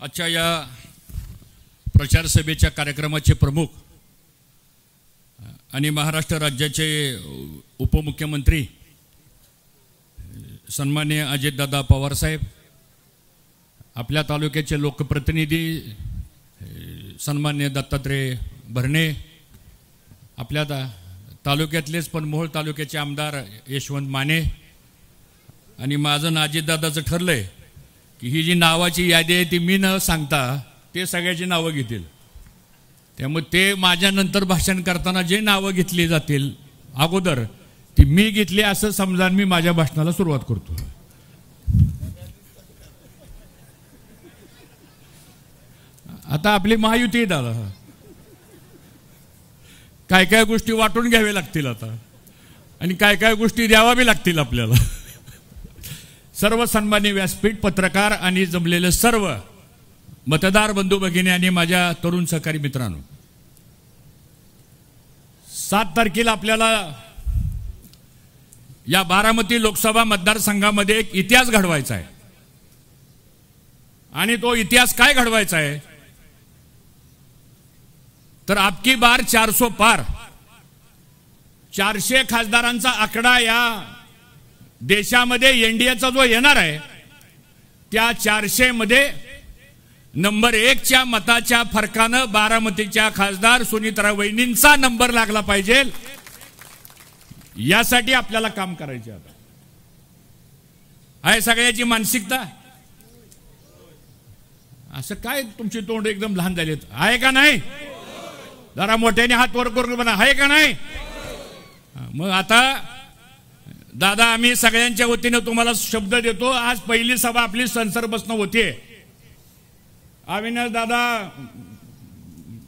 आजच्या या प्रचार सभेच्या कार्यक्रमाचे प्रमुख आणि महाराष्ट्र राज्याचे उपमुख्यमंत्री सन्माननीय अजितदादा पवार साहेब, आपल्या तालुक्याचे लोकप्रतिनिधी सन्माननीय दत्तात्रय भरणे, आपल्या तालुक्यातलेच पण मोहोळ तालुक्याचे आमदार यशवंत माने, आणि माझं अजितदादाचं ठरलंय की ही जी नावाची यादी आहे ती मी न सांगता ते सगळ्याची नावं घेतील. त्यामुळे ते माझ्यानंतर भाषण करताना जे नावं घेतली जातील अगोदर ती मी घेतली असं समजा मी माझ्या भाषणाला सुरुवात करतो. आता आपली महायुती दादा काय काय गोष्टी वाटून घ्यावे लागतील आता, आणि काय काय गोष्टी द्यावावी लागतील आपल्याला. सर्व सन्माननीय व्यासपीठ, पत्रकार आणि जमलेले सर्व मतदार बंधू भगिनी आणि माझ्या तरुण सहकारी मित्रांनो, 7 तारखेला आपल्याला या बारामती लोकसभा मतदारसंघामध्ये एक इतिहास घडवायचा आहे. आणि तो इतिहास काय घडवायचा आहे तर आपकी बार 400 पार, 400 खासदारांचा आकडा या देशामध्ये एनडीएचा जो येणार आहे त्या 400 मध्ये नंबर 1 च्या मताच्या फरकानं बारामतीच्या खासदार सुनीत्रा वहिनींचा नंबर लागला पाहिजे. यासाठी आपल्याला काम करायचे आता आहे. सगळ्याची मानसिकता असं काय तुमची तोंड एकदम लहान झालेत आहे का नाही? जरा मोठ्याने हात वर करून म्हणा आहे का नाही? मग आता दादा आम्ही सगळ्यांच्या वतीने तुम्हाला शब्द देतो. आज पहिली सभा आपली संसद बसणं होतीये. अविनाश दादा,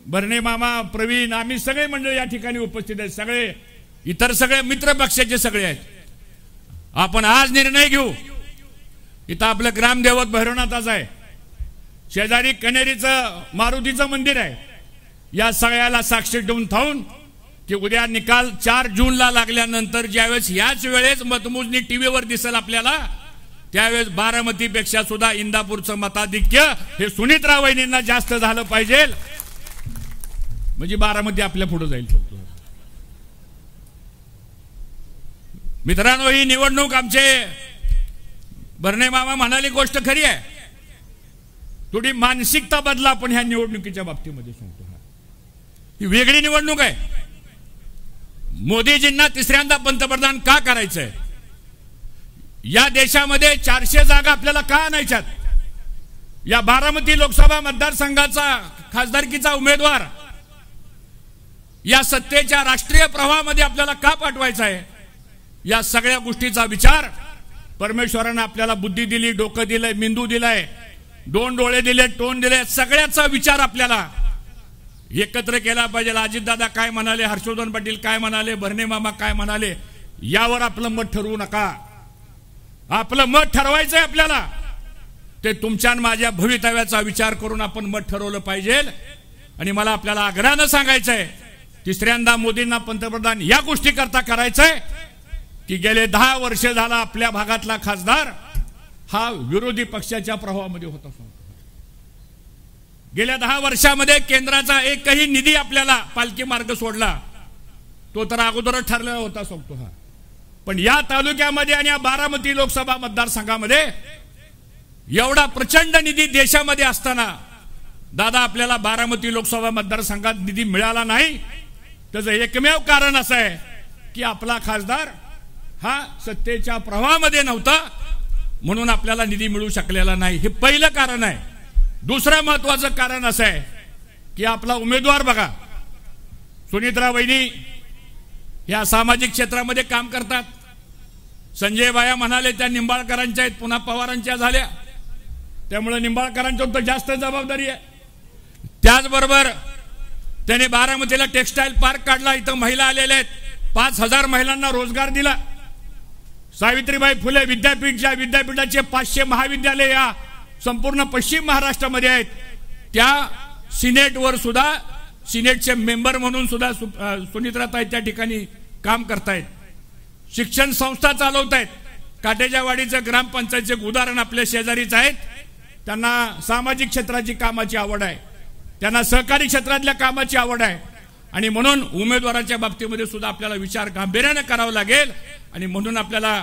भरणे मामा, प्रवीण, आम्ही सगळे मंडळ या ठिकाणी उपस्थित आहेत. सगळे इतर सगळे मित्र पक्षाचे सगळे आहेत. आपण आज निर्णय घेऊ. इथं आपलं ग्रामदेवत भैरवनाथाच आहे, शेजारी कनेरीचं मारुतीचं मंदिर आहे. या सगळ्याला साक्षी ठेवून थांबून की उद्या निकाल 4 जूनला लागल्यानंतर ज्यावेळेस याच वेळेस मतमोजणी टीव्हीवर दिसेल आपल्याला, त्यावेळेस बारामतीपेक्षा सुद्धा इंदापूरचं मताधिक्य हे सुनीत्रा वहिनींना जास्त झालं पाहिजे. म्हणजे बारामती आपल्या पुढे जाईल. मित्रांनो, ही निवडणूक आमचे भरणे मामा म्हणाली गोष्ट खरी आहे. थोडी मानसिकता बदला आपण ह्या निवडणुकीच्या बाबतीमध्ये सांगतो. ही वेगळी निवडणूक आहे. मोदीजींना तिसऱ्यांदा पंतप्रधान का करायचंय? या देशामध्ये 400 जागा आपल्याला का आणायच्यात? या बारामती लोकसभा मतदारसंघाचा खासदारकीचा उमेदवार या सत्तेच्या राष्ट्रीय प्रवाहामध्ये आपल्याला का पाठवायचा आहे? या सगळ्या गोष्टीचा विचार परमेश्वरानं आपल्याला बुद्धी दिली, डोकं दिलंय, मेंदू दिलाय, 2 डोळे दिले, तोंड दिले, सगळ्याचा विचार आपल्याला एकत्र केला पाहिजे. अजितदादा काय म्हणाले, हर्षवर्धन पाटील काय म्हणाले, भरणे मामा काय म्हणाले, यावर आपलं मत ठरवू नका. आपलं मत ठरवायचंय आपल्याला. ते तुमच्या आणि माझ्या भवितव्याचा विचार करून आपण मत ठरवलं पाहिजे. आणि मला आपल्याला आग्रहानं सांगायचंय, तिसऱ्यांदा मोदींना पंतप्रधान या गोष्टी करता करायचंय की गेले 10 वर्ष झाला आपल्या भागातला खासदार हा विरोधी पक्षाच्या प्रभावामध्ये होता. गेल्या 10 वर्षामध्ये केंद्राचा एकही निधी आपल्याला पालखी मार्ग सोडला तो तर अगोदरच ठरलेला होता सांगतो हा. पण या तालुक्यामध्ये आणि या बारामती लोकसभा मतदारसंघामध्ये एवढा प्रचंड निधी देशामध्ये असताना दादा आपल्याला बारामती लोकसभा मतदारसंघात निधी मिळाला नाही. त्याचं एकमेव कारण असं आहे की आपला खासदार हा सत्तेच्या प्रवाहामध्ये नव्हता, म्हणून आपल्याला निधी मिळू शकलेला नाही. हे पहिलं कारण आहे. दुसरं महत्वाचं कारण असं आहे की आपला उमेदवार बघा, सुनीत्रा वहिनी या सामाजिक क्षेत्रामध्ये काम करतात. संजय बाया म्हणाले त्या निंबाळकरांच्या आहेत, पुन्हा पवारांच्या झाल्या, त्यामुळे निंबाळकरांच्या तर जास्त जबाबदारी आहे. त्याचबरोबर त्याने बारामतीला टेक्सटाईल पार्क काढला, इथं महिला आलेल्या आहेत, 5000 महिलांना रोजगार दिला. सावित्रीबाई फुले विद्यापीठाचे 500 महाविद्यालय या संपूर्ण पश्चिम महाराष्ट्रामध्ये आहेत. त्या सिनेटवर सुद्धा, सिनेटचे मेंबर म्हणून सुद्धा सुनीत्राताई त्या ठिकाणी काम करतायत. शिक्षण संस्था चालवतायत. काटेच्या वाडीचं ग्रामपंचायतचे उदाहरण आपल्या शेजारीच आहेत. त्यांना सामाजिक क्षेत्राची कामाची आवड आहे, त्यांना सहकारी क्षेत्रातल्या कामाची आवड आहे आणि म्हणून उमेदवाराच्या बाबतीमध्ये सुद्धा आपल्याला विचार गांभीर्याने करावा लागेल आणि म्हणून आपल्याला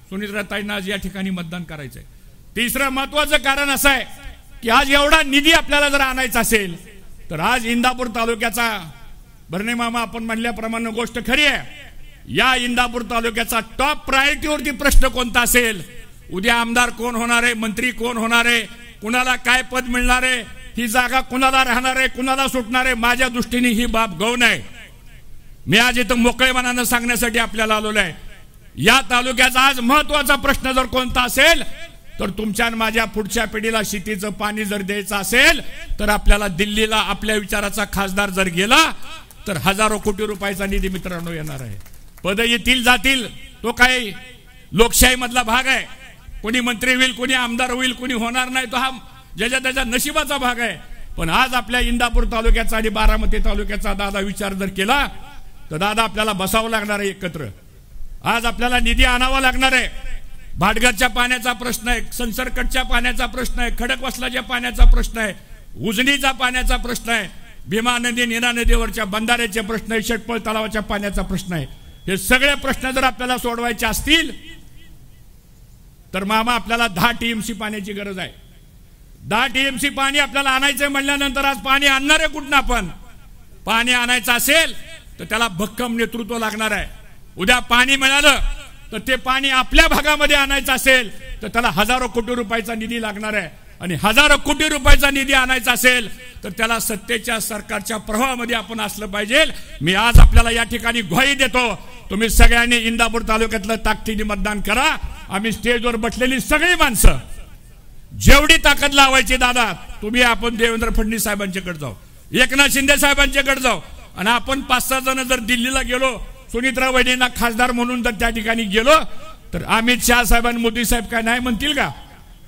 सुनीत्राताईंना आज या ठिकाणी मतदान करायचंय। तिसरं महत्त्वाचं कारण असं आहे की आज एवढा निधी आपल्याला जर आणायचा असेल तर आज इंदापूर तालुक्याचा भरणे मामा आपण म्हणल्याप्रमाणे गोष्ट खरी आहे, या इंदापूर तालुक्याचा टॉप प्रायोरिटीवरती प्रश्न कोणता असेल, उद्या आमदार कोण होणार आहे, मंत्री कोण होणार आहे, कुणाला काय पद मिळणार आहे, ही जागा कुणाला राहणार आहे, कुणाला सुटणार आहे, माझ्या दृष्टीने ही बाब गौण आहे। मी आज इथं मोकळे मनानं सांगण्यासाठी आपल्याला आलेलो आहे, या तालुक्याचा आज महत्त्वाचा प्रश्न जर कोणता असेल तर तुमच्या आणि माझ्या पुढच्या पिढीला शेतीचं पाणी जर द्यायचं असेल तर आपल्याला दिल्लीला आपल्या विचाराचा खासदार जर गेला तर हजारो कोटी रुपयाचा निधी मित्रांनो येणार आहे। पद येतील जातील तो काही लोकशाही मधला भाग आहे, कोणी मंत्री होईल, कोणी आमदार होईल, कोणी होणार नाही, तो हा ज्याच्या त्याच्या नशिबाचा भाग आहे। पण आज आपल्या इंदापूर तालुक्याचा आणि बारामती तालुक्याचा दादा विचार जर केला तर दादा आपल्याला बसावं लागणार आहे एकत्र, आज आपल्याला निधी आणावा लागणार आहे। भाटघरच्या पाण्याचा प्रश्न आहे, संसरकटच्या पाण्याचा प्रश्न आहे, खडकवासलाच्या पाण्याचा प्रश्न आहे, उजनीचा पाण्याचा प्रश्न आहे, भीमा नदी नीरा नदीवरच्या बंधाऱ्याचे प्रश्न आहे, शेटपळ तलावाच्या पाण्याचा प्रश्न आहे। हे सगळे प्रश्न जर आपल्याला सोडवायचे असतील तर मामा आपल्याला 10 TMC पाण्याची गरज आहे। 10 TMC पाणी आपल्याला आणायचं म्हणल्यानंतर आज पाणी आणणार आहे कुठून? आपण पाणी आणायचं असेल तर त्याला भक्कम नेतृत्व लागणार आहे। उद्या पाणी मिळालं तर ते पाणी आपल्या भागामध्ये आणायचं असेल तर त्याला हजारो कोटी रुपयाचा निधी लागणार आहे आणि हजारो कोटी रुपयाचा निधी आणायचा असेल तर त्याला सत्तेच्या सरकारच्या प्रवाहामध्ये आपण असलं पाहिजे। मी आज आपल्याला या ठिकाणी ग्वाही देतो, तुम्ही सगळ्यांनी इंदापूर तालुक्यातलं ताकदीने मतदान करा। आम्ही स्टेजवर बसलेली सगळी माणसं जेवढी ताकद लावायची दादा, तुम्ही आपण देवेंद्र फडणवीस साहेबांच्याकडे जाऊ, एकनाथ शिंदे साहेबांच्याकडे जाऊ आणि आपण 5-6 जण जर दिल्लीला गेलो, सुनीत्रा वहिनींना खासदार म्हणून जर त्या ठिकाणी गेलो तर अमित शहा साहेब आणि मोदी साहेब काय नाही म्हणतील का?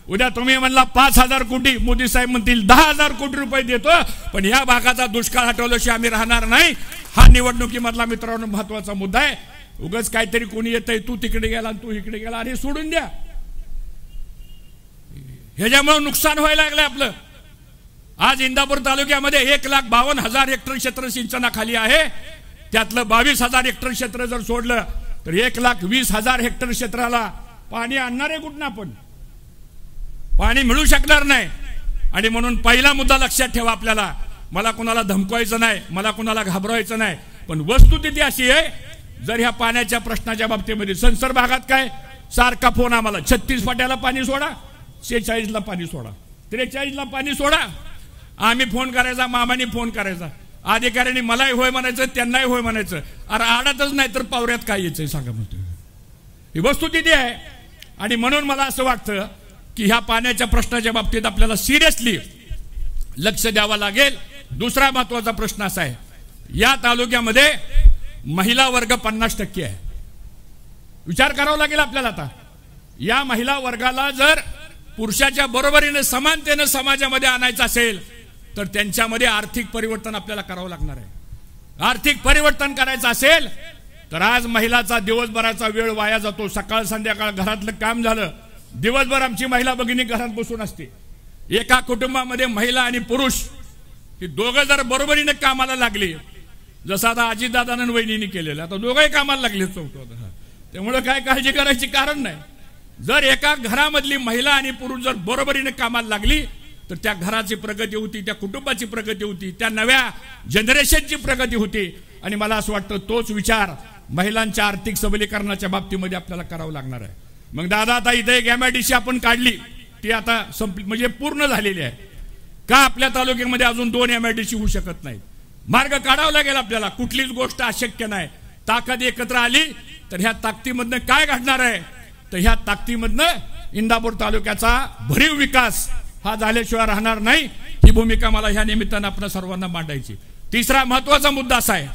उद्या तुम्ही म्हणला 5,000 कोटी, मोदी साहेब म्हणतील 10,000 कोटी रुपये देतो, पण या भागाचा दुष्काळ हटवल्याशिवाय आम्ही राहणार नाही। हा निवडणुकीमधला मित्रांनो महत्वाचा मुद्दा आहे। उगाच काहीतरी कोणी येतंय, तू तिकडे गेला आणि तू इकडे गेला, अरे सोडून द्या, ह्याच्यामुळे नुकसान व्हायला लागलंय आपलं। आज इंदापूर तालुक्यामध्ये 1,52,000 हेक्टर क्षेत्र सिंचनाखाली आहे, त्यातलं 22,000 हेक्टर क्षेत्र जर सोडलं तर 1,20,000 हेक्टर क्षेत्राला पाणी आणणार आहे कुठून? आपण पाणी मिळू शकणार नाही। आणि म्हणून पहिला मुद्दा लक्षात ठेवा आपल्याला, मला कुणाला धमकवायचं नाही, मला कुणाला घाबरवायचं नाही, पण वस्तुस्थिती अशी आहे, जर ह्या पाण्याच्या प्रश्नाच्या बाबतीमध्ये संसर भागात काय सारखा फोन आम्हाला, 36 फाट्याला पाणी सोडा, 46ला पाणी सोडा, 43ला पाणी सोडा, आम्ही फोन करायचा, मामानी फोन करायचा, अधिकाऱ्यांनी मलाही होय म्हणायचं, त्यांनाही होय म्हणायचं, अरे आडातच नाही तर पावऱ्यात काय यायचंय सांगा म्हणतो, ही वस्तुस्थिती आहे। आणि म्हणून मला असं वाटतं की ह्या पाण्याच्या प्रश्नाच्या बाबतीत आपल्याला सिरियसली लक्ष द्यावं लागेल। दुसरा महत्वाचा प्रश्न असा आहे, या तालुक्यामध्ये महिला वर्ग 50% आहे, विचार करावा लागेल आपल्याला। आता या महिला वर्गाला जर पुरुषाच्या बरोबरीने समानतेने समाजामध्ये आणायचं असेल तर त्यांच्यामध्ये आर्थिक परिवर्तन आपल्याला करावं लागणार आहे। आर्थिक परिवर्तन करायचं असेल तर आज महिलाचा दिवसभराचा वेळ वाया जातो, सकाळ संध्याकाळ घरातलं काम झालं, दिवसभर आमची महिला भगिनी घरात बसून असते। एका कुटुंबामध्ये महिला आणि पुरुष हे दोघं जर बरोबरीने कामाला लागले, जसं आता अजितदादांनी वहिनीने केलेलं, आता दोघंही कामाला लागले चौथं, त्यामुळे काय काळजी करायची कारण नाही। जर एका घरामधली महिला आणि पुरुष जर बरोबरीने कामाला लागली तर त्या घराची प्रगती होती, त्या कुटुंबाची प्रगती होती, त्या नव्या जनरेशनची प्रगती होती। आणि मला असं वाटतं तोच विचार महिलांच्या आर्थिक सबलीकरणाच्या बाबतीमध्ये आपल्याला करावं लागणार आहे। मग दादा आता इथे एक MIDC आपण काढली, ती आता संपली म्हणजे पूर्ण झालेली आहे का? आपल्या तालुक्यामध्ये अजून 2 MIDC होऊ शकत नाहीत, मार्ग काढावा लागेल आपल्याला, कुठलीच गोष्ट अशक्य नाही। ताकद एकत्र आली तर ह्या ताकदीमधनं काय घडणार आहे, तर ह्या ताकदीमधनं इंदापूर तालुक्याचा भरीव विकास हा झाल्याशिवाय राहणार नाही। ही भूमिका मला ह्या निमित्तानं आपण सर्वांना मांडायची। तिसरा महत्वाचा मुद्दा असा आहे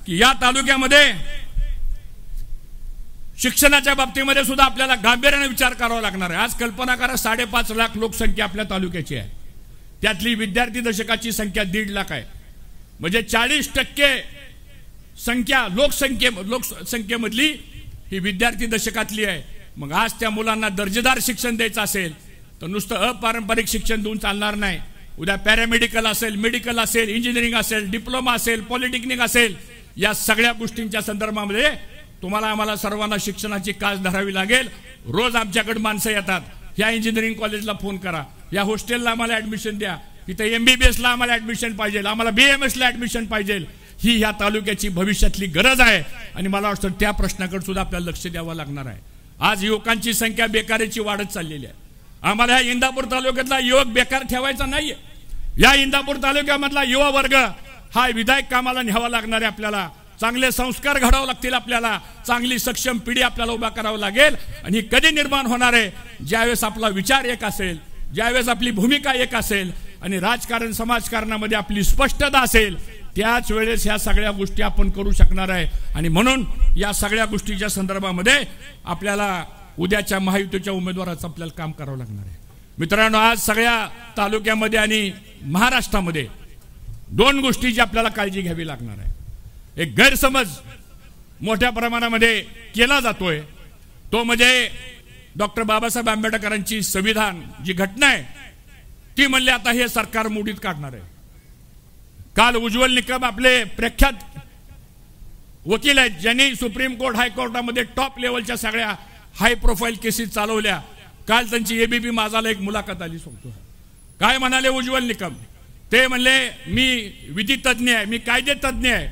की या तालुक्यामध्ये शिक्षणाच्या बाबतीमध्ये सुद्धा आपल्याला गांभीर्याने विचार करावा लागणार आहे। आज कल्पना करा, 5.5 लाख लोकसंख्या आपल्या तालुक्याची आहे, त्यातली विद्यार्थी दशकाची संख्या 1.5 लाख आहे, म्हणजे 40% संख्या लोकसंख्येमधली ही विद्यार्थी दशकातली आहे। मग आज त्या मुलांना दर्जेदार शिक्षण द्यायचं असेल तर नुसतं अपारंपरिक शिक्षण देऊन चालणार नाही. उद्या पॅरामेडिकल असेल, मेडिकल असेल, इंजिनिअरिंग असेल, डिप्लोमा असेल, पॉलिटेक्निक असेल, या सगळ्या गोष्टींच्या संदर्भामध्ये तुम्हाला आम्हाला सर्वांना शिक्षणाची कास धरावी लागेल. रोज आमच्याकडे माणसं येतात, ह्या इंजिनिअरिंग कॉलेजला फोन करा, या हॉस्टेलला आम्हाला ॲडमिशन द्या, इथं MBBSला आम्हाला ॲडमिशन पाहिजे, आम्हाला BMSला ॲडमिशन पाहिजे. ही ह्या तालुक्याची भविष्यातली गरज आहे आणि मला वाटतं त्या प्रश्नाकडे सुद्धा आपल्याला लक्ष द्यावं लागणार आहे. आज युवकांची संख्या बेकारीची वाढत चाललेली आहे. आम्हाला ह्या इंदापूर तालुक्यातला युवक बेकार ठेवायचा नाहीये. या इंदापूर तालुक्यामधला युवा वर्ग हा विधायक कामाला न्यावा लागणार आहे. आपल्याला चांगले संस्कार घडावे लागतील, आपल्याला चांगली सक्षम पिढी आपल्याला उभा करावं लागेल. आणि कधी निर्माण होणार आहे? ज्यावेळेस आपला विचार एक असेल, ज्यावेळेस आपली भूमिका एक असेल आणि राजकारण समाजकारणामध्ये आपली स्पष्टता असेल, त्याच वेळेस ह्या सगळ्या गोष्टी आपण करू शकणार आहे. आणि म्हणून या सगळ्या गोष्टीच्या संदर्भामध्ये आपल्याला उद्याच्या महायुतीच्या उमेदवाराचं आपल्याला काम करावं लागणार आहे. मित्रांनो, आज सगळ्या तालुक्यामध्ये आणि महाराष्ट्रामध्ये दोन गोष्टीची आपल्याला काळजी घ्यावी लागणार आहे. एक गैरसमज मोठ्या प्रमाणामध्ये केला जातोय, तो म्हणजे डॉक्टर बाबासाहेब आंबेडकरांची संविधान जी घटना आहे ती म्हणले आता हे सरकार मोडीत काढणार आहे. काल उज्ज्वल निकम आपले प्रख्यात वकील आहेत, ज्यांनी सुप्रीम कोर्ट हायकोर्टामध्ये टॉप लेवलच्या सगळ्या हाय प्रोफाईल केसेस चालवल्या. काल त्यांची ABP माझाला एक मुलाखत आली. सांगतो काय म्हणाले उज्ज्वल निकम. ते म्हणले मी विधी तज्ज्ञ आहे, मी कायदे तज्ज्ञ आहे,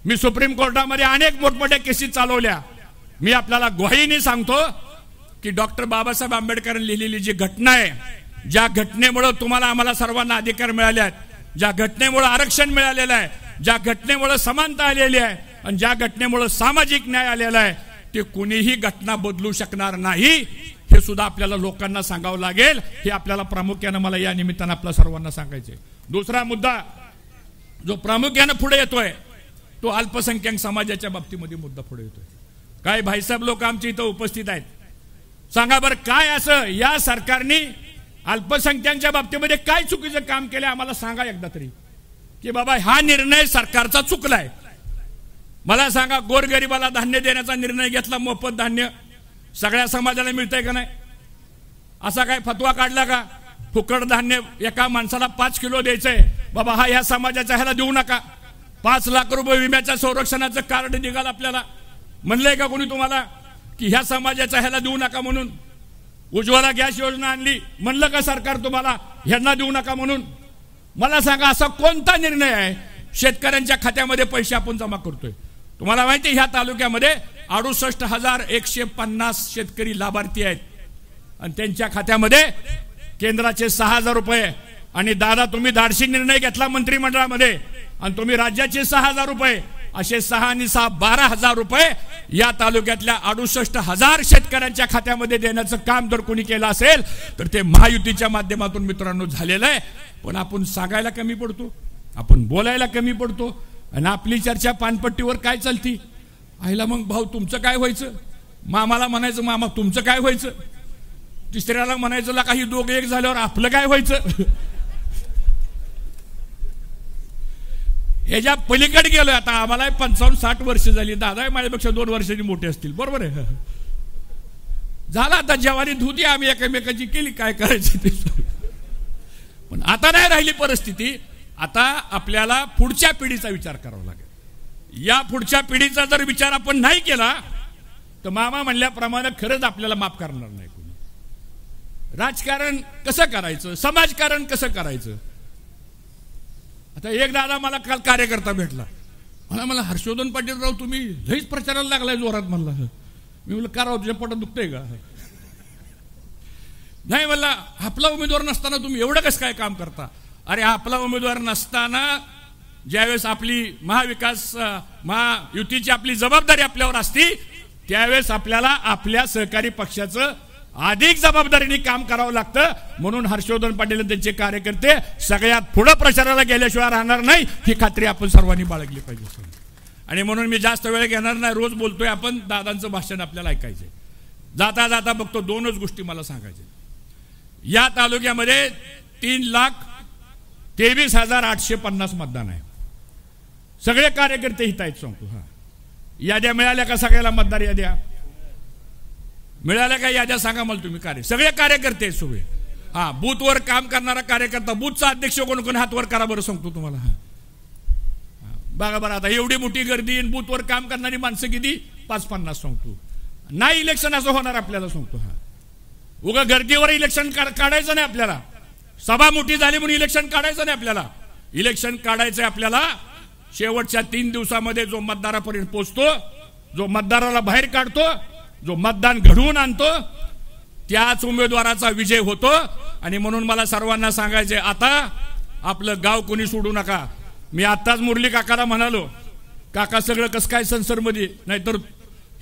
मी सुप्रीम कोर्टामध्ये अनेक मोठमोठ्या केसेस चालवल्या. मी आपल्याला ग्वाहीने सांगतो की डॉक्टर बाबासाहेब आंबेडकरांनी लिहिलेली जी घटना आहे, ज्या घटनेमुळे तुम्हाला आम्हाला सर्वांना अधिकार मिळाले आहेत, ज्या घटनेमुळे आरक्षण मिळालेलं आहे, ज्या घटनेमुळे समानता आलेली आहे आणि ज्या घटनेमुळे सामाजिक न्याय आलेला आहे, ते कोणीही घटना बदलू शकणार नाही. हे सुद्धा आपल्याला लोकांना सांगावं लागेल. हे आपल्याला प्रामुख्यानं मला या निमित्तानं आपल्या सर्वांना सांगायचंय. दुसरा मुद्दा जो प्रामुख्यानं पुढे येतोय तो अल्पसंख्याक समाजाच्या बाबतीमध्ये मुद्दा पुढे येतोय. काय भाईसाहेब लोक आमच्या इथं उपस्थित आहेत, सांगा बरं काय असं या सरकारने अल्पसंख्याकांच्या बाबतीमध्ये काय चुकीचं काम केलं आम्हाला सांगा एकदा तरी, की बाबा हा निर्णय सरकारचा चुकलाय. मला सांगा, गोरगरिबाला धान्य देण्याचा निर्णय घेतला, मोफत धान्य सगळ्या समाजाला मिळतंय का नाही? असा काय फतवा काढला का? फुकट धान्य एका माणसाला 5 किलो द्यायचंय, बाबा हा ह्या समाजाच्या ह्याला देऊ नका. 5 लाख रुपये विम्याच्या संरक्षणाचं कार्ड निघालं. आपल्याला म्हणलंय का कोणी तुम्हाला की ह्या समाजाच्या ह्याला देऊ नका म्हणून? उज्ज्वला गॅस योजना आणली, म्हणलं का सरकार तुम्हाला ह्यांना देऊ नका म्हणून? मला सांगा, असा कोणता निर्णय आहे शेतकऱ्यांच्या खात्यामध्ये पैसे आपण जमा करतोय? तुम्हाला माहिती आहे ह्या तालुक्यामध्ये 68,150 शेतकरी लाभार्थी आहेत आणि त्यांच्या खात्यामध्ये केंद्राचे 6,000 रुपये. आणि दादा तुम्ही धाडसी निर्णय घेतला मंत्रिमंडळामध्ये आणि तुम्ही राज्याचे 6,000 रुपये, असे 6 आणि 6 12,000 रुपये या तालुक्यातल्या 68,000 शेतकऱ्यांच्या खात्यामध्ये देण्याचं काम जर कोणी केलं असेल तर ते महायुतीच्या माध्यमातून मित्रांनो झालेलं आहे. पण आपण सांगायला कमी पडतो, आपण बोलायला कमी पडतो आणि आपली चर्चा पानपट्टीवर काय चालती. आईला मग भाऊ तुमचं काय व्हायचं, मामाला म्हणायचं मामा तुमचं काय व्हायचं, तिसऱ्याला म्हणायचं ला काही दोघं एक झाल्यावर आपलं काय व्हायचं. ह्याच्या पलीकडे गेलोय. आता आम्हाला 55-60 वर्ष झाली, दादा माझ्यापेक्षा 2 वर्षांनी मोठे असतील, बरोबर आहे. झाला आता जवानी धुती आम्ही एकमेकाची केली, काय करायची ते. पण आता नाही राहिली परिस्थिती. आता आपल्याला पुढच्या पिढीचा विचार करावा लागेल. या पुढच्या पिढीचा जर विचार आपण नाही केला तर मामा म्हणल्याप्रमाणे खरंच आपल्याला माफ करणार नाही कोणी. राजकारण कसं करायचं, समाजकारण कसं करायचं. आता एक दादा मला काल कार्यकर्ता भेटला, मला हर्षवर्धन पाटील राव तुम्ही लईच प्रचाराला लागलाय जोरात. म्हणला मी म्हणलं का राव तुझ्या पोटात दुखतंय का? नाही म्हणला आपला उमेदवार नसताना तुम्ही एवढं कसं काय काम करता. अरे आपला उमेदवार नसताना ज्यावेळेस आपली महायुतीची आपली जबाबदारी आपल्यावर असती त्यावेळेस आपल्याला आपल्या सहकारी पक्षाचं अधिक जबाबदारीने काम करावं लागतं. म्हणून हर्षवर्धन पाटील त्यांचे कार्यकर्ते सगळ्यात पुढे प्रचाराला गेल्याशिवाय राहणार नाही ही खात्री आपण सर्वांनी बाळगली पाहिजे. आणि म्हणून मी जास्त वेळ घेणार नाही, रोज बोलतोय आपण, दादांचं भाषण आपल्याला ऐकायचंय. जाता जाता बघतो 2च गोष्टी मला सांगायच्या. या तालुक्यामध्ये 3,23,850 मतदान आहे. सगळे कार्यकर्ते हित आहेत सांगतो. हा याद्या मिळाल्या का सगळ्याला? मतदार याद्या मिळाल्या का? याद्या सांगा मला तुम्ही. सगळे कार्यकर्ते सगळे हा बूथवर काम करणारा कार्यकर्ता, बूथचा अध्यक्ष कोण कोण हात वर करा बरं सांगतो तुम्हाला. बघा बरं आता एवढी मोठी गर्दी आणि बूथवर काम करणारी माणसं किती? 5-50 सांगतो. नाही इलेक्शन असं होणार आपल्याला सांगतो. हा उगा गर्दीवर इलेक्शन काढायचं नाही आपल्याला. सभा मोठी झाली म्हणून इलेक्शन काढायचं नाही आपल्याला. इलेक्शन काढायचंय आपल्याला शेवटच्या 3 दिवसामध्ये जो मतदारापर्यंत पोहोचतो, जो मतदाराला बाहेर काढतो, जो मतदान घडवून आणतो, त्याच उमेदवाराचा विजय होतो. आणि म्हणून मला सर्वांना सांगायचे, आता आपलं गाव कोणी सोडू नका. मी आत्ताच मुरली काकाला म्हणालो, काका सगळं कसं काय संसदमध्ये, नाहीतर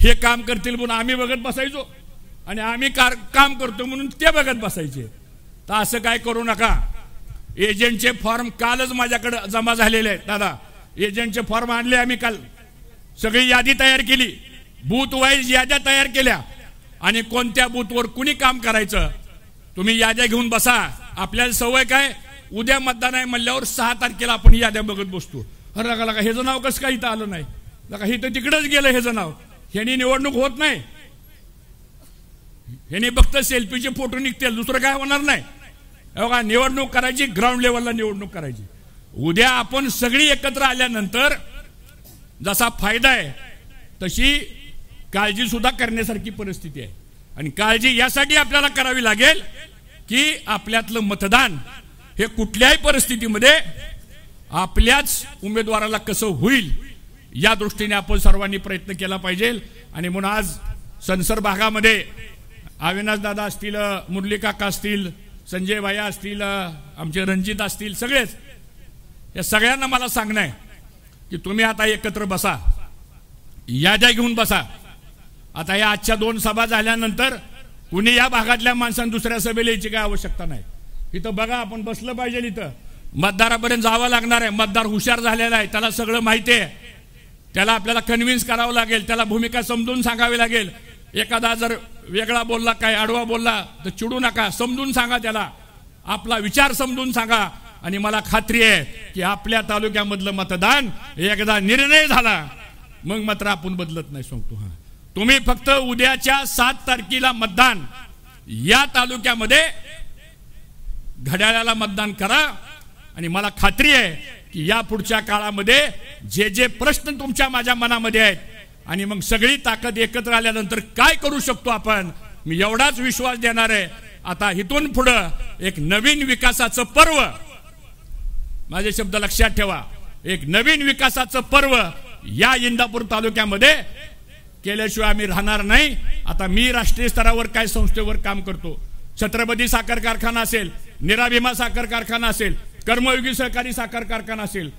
हे काम करतील म्हणून आम्ही बघत बसायचो आणि आम्ही काम करतो म्हणून ते बघत बसायचे. तर असं काय करू नका. एजंटचे फॉर्म कालच माझ्याकडे जमा झालेले आहेत दादा. एजंटचे फॉर्म आणले आम्ही काल. सगळी यादी तयार केली, बूथ वाईज याद्या तयार केल्या आणि कोणत्या बूथवर कुणी काम करायचं तुम्ही याद्या घेऊन बसा. आपल्याला सवय काय, उद्या मतदान आहे म्हणल्यावर 6 तारखेला आपण याद्या बघत बसतो. अरे लगा हेचं नाव कसं काय इथं आलं नाही, लगा हे तर तिकडेच गेलं हेचं नाव. ह्यानी निवडणूक होत नाही, ह्यानी फक्त सेल्फीचे फोटो निघतील, दुसरं काय होणार नाही. बघा निवडणूक करायची, ग्राउंड लेवलला निवडणूक करायची. उद्या आपण सगळी एकत्र आल्यानंतर जसा फायदा आहे तशी काळजी सुद्धा करण्यासारखी परिस्थिती आहे. आणि काळजी यासाठी आपल्याला करावी लागेल की आपल्यातलं मतदान हे कुठल्याही परिस्थितीमध्ये आपल्याच उमेदवाराला कसं होईल या दृष्टीने आपण सर्वांनी प्रयत्न केला पाहिजे. आणि म्हणून आज संसर भागामध्ये अविनाश दादा असतील, मुरली काका असतील, संजय भाई असतील, आमचे रणजित असतील, सगळेच या सगळ्यांना मला सांगणं आहे की तुम्ही आता एकत्र बसा, याद्या घेऊन बसा. आता या आजच्या 2 सभा झाल्यानंतर कुणी या भागातल्या माणसांना दुसऱ्या सभेला यायची काय आवश्यकता नाही. इथं बघा आपण बसलं पाहिजे, इथं मतदारापर्यंत जावं लागणार आहे. मतदार हुशार झालेला आहे, त्याला सगळं माहिती आहे. त्याला आपल्याला कन्व्हिन्स करावं लागेल, त्याला भूमिका समजून सांगावी लागेल. एखादा जर वेगळा बोलला, काय आडवा बोलला तर चिडू नका, समजून सांगा त्याला, आपला विचार समजून सांगा. आणि मला खात्री आहे की आपल्या तालुक्यामधलं मतदान एकदा निर्णय झाला मग मात्र आपण बदलत नाही सांगतो. हा तुम्ही फक्त उद्याच्या 7 तारखेला मतदान या तालुक्यामध्ये घड्याळाला मतदान करा. आणि मला खात्री आहे की या पुढच्या काळामध्ये जे जे प्रश्न तुमच्या माझ्या मनामध्ये आहेत आणि मग सगळी ताकद एकत्र आल्यानंतर काय करू शकतो आपण, मी एवढाच विश्वास देणार आहे. आता इथून पुढं एक नवीन विकासाचं पर्व, माझे शब्द लक्षात ठेवा, एक नवीन विकासाचं पर्व या इंदापूर तालुक्यामध्ये केल्याशिवाय आम्ही राहणार नाही. आता मी राष्ट्रीय स्तरावर काय संस्थेवर काम करतो, छत्रपती साखर कारखाना असेल, निराभिमा साखर कारखाना असेल, कर्मयोगी सहकारी साखर कारखाना असेल.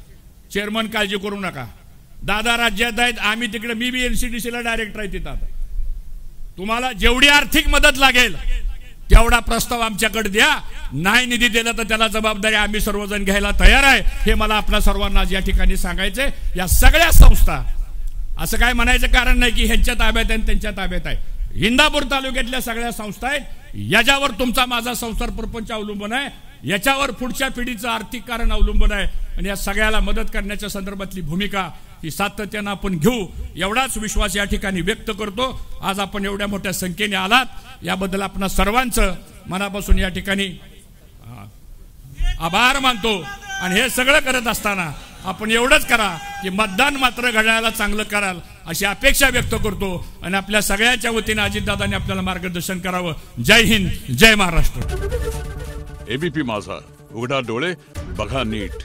चेअरमन काळजी करू नका, दादा राज्यात आहेत, आम्ही तिकडे, मी बी NCDCला डायरेक्टर आहे तिथं. तुम्हाला जेवढी आर्थिक मदत लागेल तेवढा प्रस्ताव आमच्याकडे द्या. नाही निधी दिला तर त्याला जबाबदारी आम्ही सर्वजण घ्यायला तयार आहे. हे मला आपल्या सर्वांना या ठिकाणी सांगायचंय. या सगळ्या संस्था, असं काय म्हणायचं कारण नाही की ह्यांच्या ताब्यात आहे त्यांच्या ताब्यात आहे. इंदापूर तालुक्यातल्या सगळ्या संस्था आहेत, याच्यावर तुमचा माझा संसार प्रपंच अवलंबून आहे, याच्यावर पुढच्या पिढीचं आर्थिक कारण अवलंबून आहे. आणि या सगळ्याला मदत करण्याच्या संदर्भातली भूमिका ही सातत्यानं आपण घेऊ, एवढाच विश्वास या ठिकाणी व्यक्त करतो. आज आपण एवढ्या मोठ्या संख्येने आलात याबद्दल आपण सर्वांचं मनापासून या ठिकाणी आभार मानतो. आणि हे सगळं करत असताना आपण एवढंच करा की मतदान मात्र घड्याळाला चांगलं कराल अशी अपेक्षा व्यक्त करतो. आणि आपल्या सगळ्यांच्या वतीने अजितदादांनी आपल्याला मार्गदर्शन करावं. जय हिंद, जय महाराष्ट्र. ABP माझा, उघडा डोळे बघा नीट.